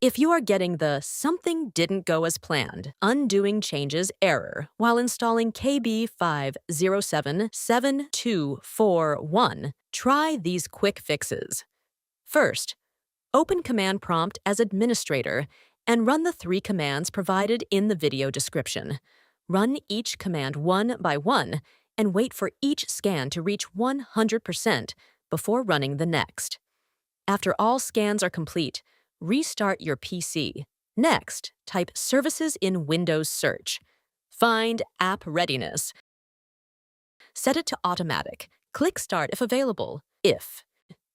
If you are getting the "something didn't go as planned, undoing changes" error while installing KB5077241, try these quick fixes. First, open Command Prompt as administrator and run the 3 commands provided in the video description. Run each command one by one and wait for each scan to reach 100% before running the next. After all scans are complete, restart your PC. Next, type Services in Windows Search. Find App Readiness. Set it to Automatic. Click Start if available.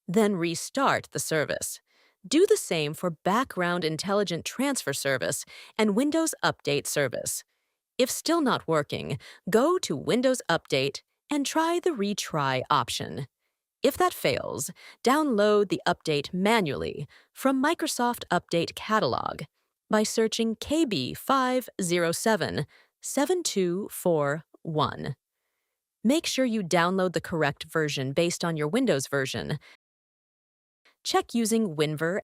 Then restart the service. Do the same for Background Intelligent Transfer Service and Windows Update Service. If still not working, go to Windows Update and try the Retry option. If that fails, download the update manually from Microsoft Update Catalog by searching KB5077241. Make sure you download the correct version based on your Windows version. Check using WinVer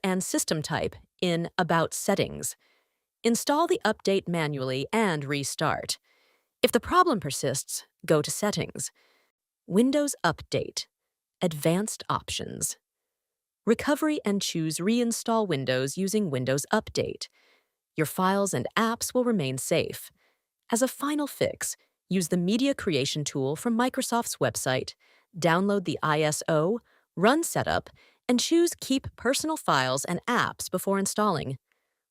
and System Type in About Settings. Install the update manually and restart. If the problem persists, go to Settings. Windows Update. Advanced Options. Recovery and choose Reinstall Windows using Windows Update. Your files and apps will remain safe. As a final fix, use the Media Creation tool from Microsoft's website, download the ISO, run Setup, and choose Keep Personal Files and Apps before installing.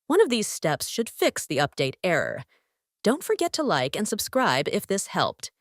One of these steps should fix the update error. Don't forget to like and subscribe if this helped.